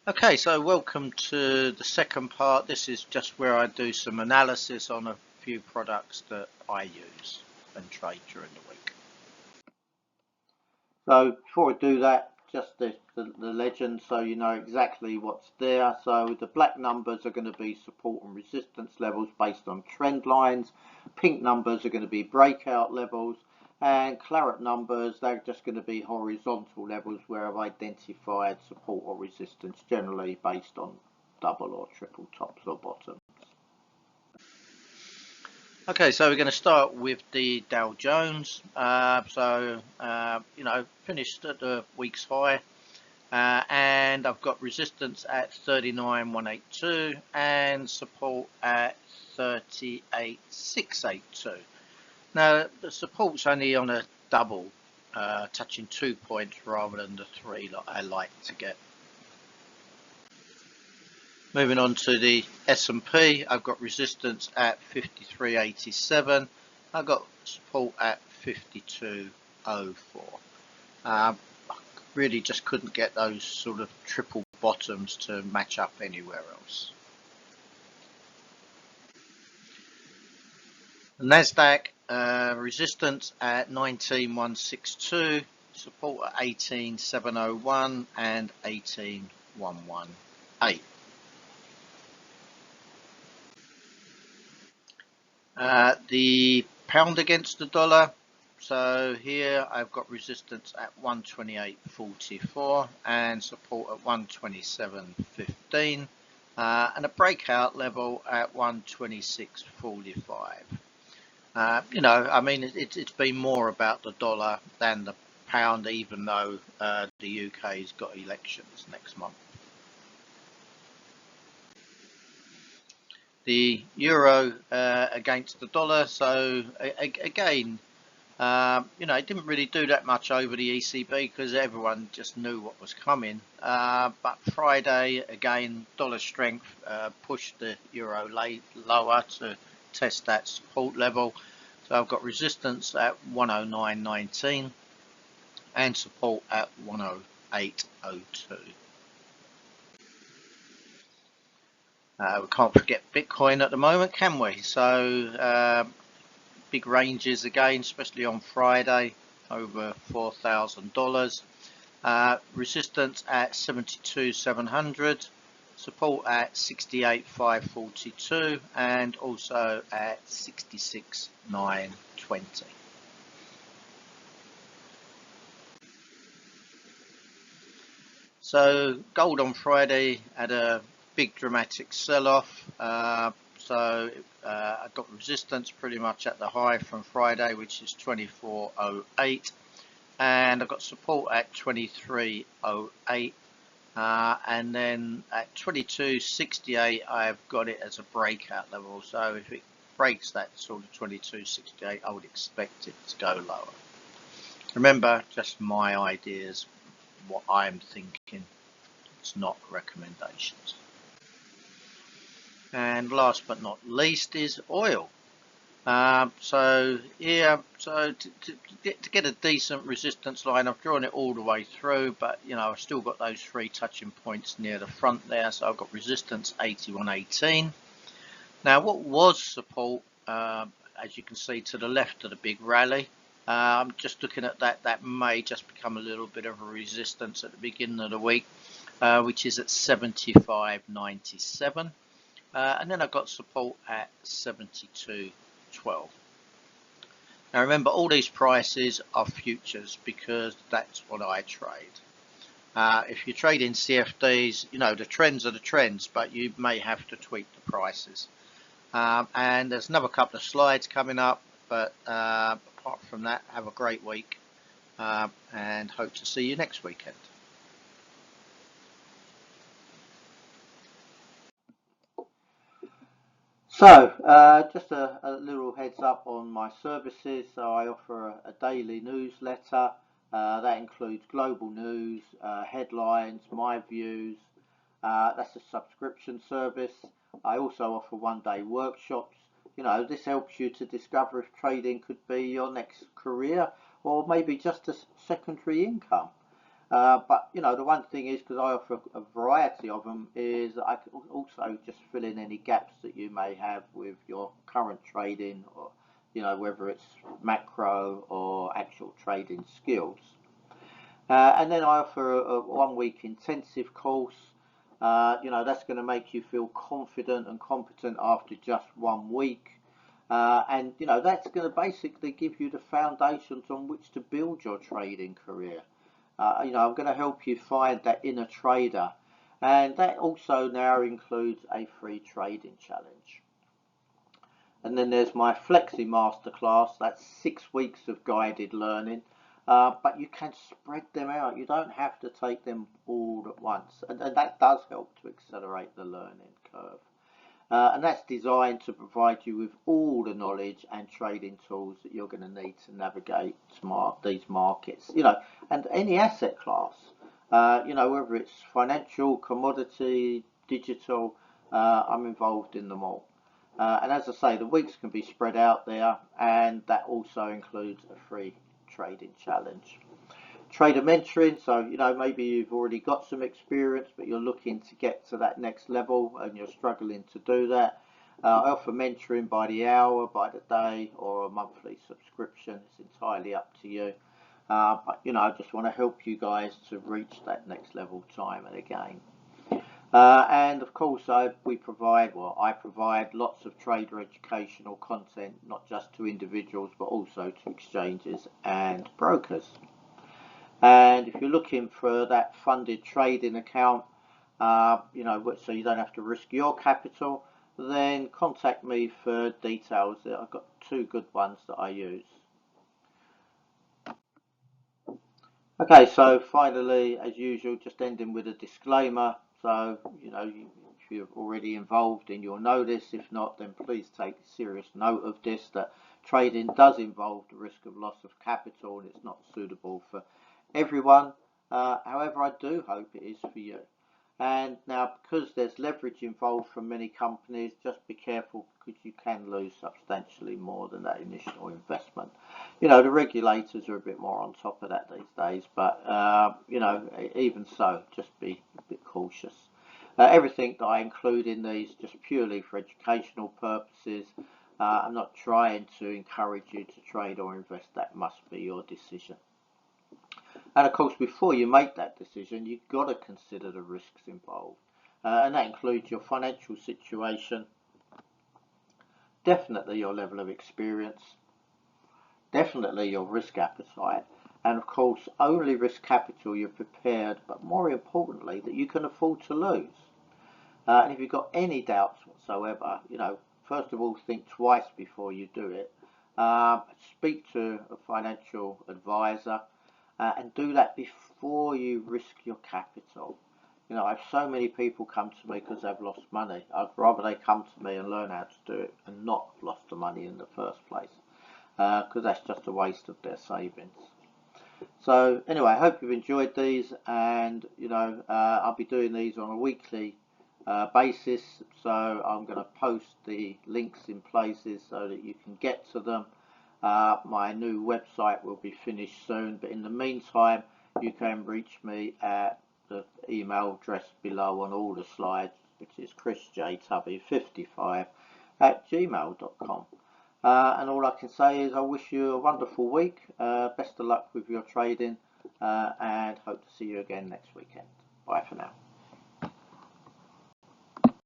Okay, so welcome to the second part. This is just where I do some analysis on a few products that I use and trade during the week. So before I do that, just the legend so you know exactly what's there. So the black numbers are going to be support and resistance levels based on trend lines. Pink numbers are going to be breakout levels. And claret numbers, they're just going to be horizontal levels where I've identified support or resistance, generally based on double or triple tops or bottoms. Okay, so we're going to start with the Dow Jones. Finished at the week's high. And I've got resistance at 39,182 and support at 38,682. Now the support's only on a double, touching 2 points rather than the 3 that I like to get. Moving on to the S&P, I've got resistance at 53.87. I've got support at 52.04. I really just couldn't get those sort of triple bottoms to match up anywhere else. The Nasdaq, resistance at 19,162, support at 18,701 and 18,118. The pound against the dollar, so here I've got resistance at 128.44 and support at 127.15 and a breakout level at 126.45. It's been more about the dollar than the pound, even though the UK's got elections next month. The euro against the dollar, so again, it didn't really do that much over the ECB because everyone just knew what was coming. But Friday, again, dollar strength pushed the euro lower to test that support level. So I've got resistance at 109.19 and support at 108.02. We can't forget Bitcoin at the moment, can we? So big ranges again, especially on Friday, over $4,000. Resistance at 72,700, support at 68,542, and also at 66,920. So gold on Friday had a big dramatic sell-off. I got resistance pretty much at the high from Friday, which is 24.08, and I got support at 23.08, and then at 22.68 I've got it as a breakout level. So if it breaks that sort of 22.68, I would expect it to go lower. Remember, just my ideas, what I'm thinking. It's not recommendations. And last but not least is oil. To get a decent resistance line, I've drawn it all the way through, but I've still got those 3 touching points near the front there. So I've got resistance 81.18. Now what was support, as you can see to the left of the big rally, I'm just looking at that may just become a little bit of a resistance at the beginning of the week, which is at 75.97. And then I've got support at 72.12. Now remember, all these prices are futures because that's what I trade. If you trade in CFDs, the trends are the trends, but you may have to tweak the prices. And there's another couple of slides coming up, but apart from that, have a great week and hope to see you next weekend. So, just a little heads up on my services. So I offer a daily newsletter that includes global news, headlines, my views. That's a subscription service. I also offer one-day workshops. This helps you to discover if trading could be your next career or maybe just a secondary income. But you know, the one thing is, because I offer a variety of them, is I can also just fill in any gaps that you may have with your current trading, or you know, whether it's macro or actual trading skills. And then I offer a 1 week intensive course. You know, that's going to make you feel confident and competent after just 1 week. And you know, that's going to basically give you the foundations on which to build your trading career. You know, I'm going to help you find that inner trader, and that also now includes a free trading challenge. And then there's my Flexi Masterclass. That's 6 weeks of guided learning, but you can spread them out. You don't have to take them all at once, and that does help to accelerate the learning curve. And that's designed to provide you with all the knowledge and trading tools that you're going to need to navigate these markets, you know, and any asset class, you know, whether it's financial, commodity, digital, I'm involved in them all. And as I say, the weeks can be spread out there, and that also includes a free trading challenge. Trader mentoring, so you know, maybe you've already got some experience but you're looking to get to that next level and you're struggling to do that. I offer mentoring by the hour, by the day, or a monthly subscription. It's entirely up to you. But you know, I just want to help you guys to reach that next level time and again. And of course, I provide lots of trader educational content, not just to individuals but also to exchanges and brokers. And if you're looking for that funded trading account, you know, so you don't have to risk your capital, then contact me for details. I've got 2 good ones that I use. Okay, so finally, as usual, just ending with a disclaimer. So, you know, if you're already involved in, you'll know this. If not, then please take serious note of this, that trading does involve the risk of loss of capital and it's not suitable for everyone. However, I do hope it is for you. And now, because there's leverage involved from many companies, just be careful, because you can lose substantially more than that initial investment. You know, the regulators are a bit more on top of that these days, but you know, even so, just be a bit cautious. Everything that I include in these just purely for educational purposes. I'm not trying to encourage you to trade or invest. That must be your decision. And of course, before you make that decision, you've got to consider the risks involved. And that includes your financial situation, definitely your level of experience, definitely your risk appetite, and of course, only risk capital you're prepared, but more importantly, that you can afford to lose. And if you've got any doubts whatsoever, you know, first of all, think twice before you do it. Speak to a financial advisor. And do that before you risk your capital. You know, I have so many people come to me because they've lost money. I'd rather they come to me and learn how to do it and not lost the money in the first place, because that's just a waste of their savings. So anyway, I hope you've enjoyed these, and you know, I'll be doing these on a weekly basis, so I'm going to post the links in places so that you can get to them. My new website will be finished soon, but in the meantime, you can reach me at the email address below on all the slides, which is chrisjtubby55@gmail.com. And all I can say is I wish you a wonderful week. Best of luck with your trading, and hope to see you again next weekend. Bye for now.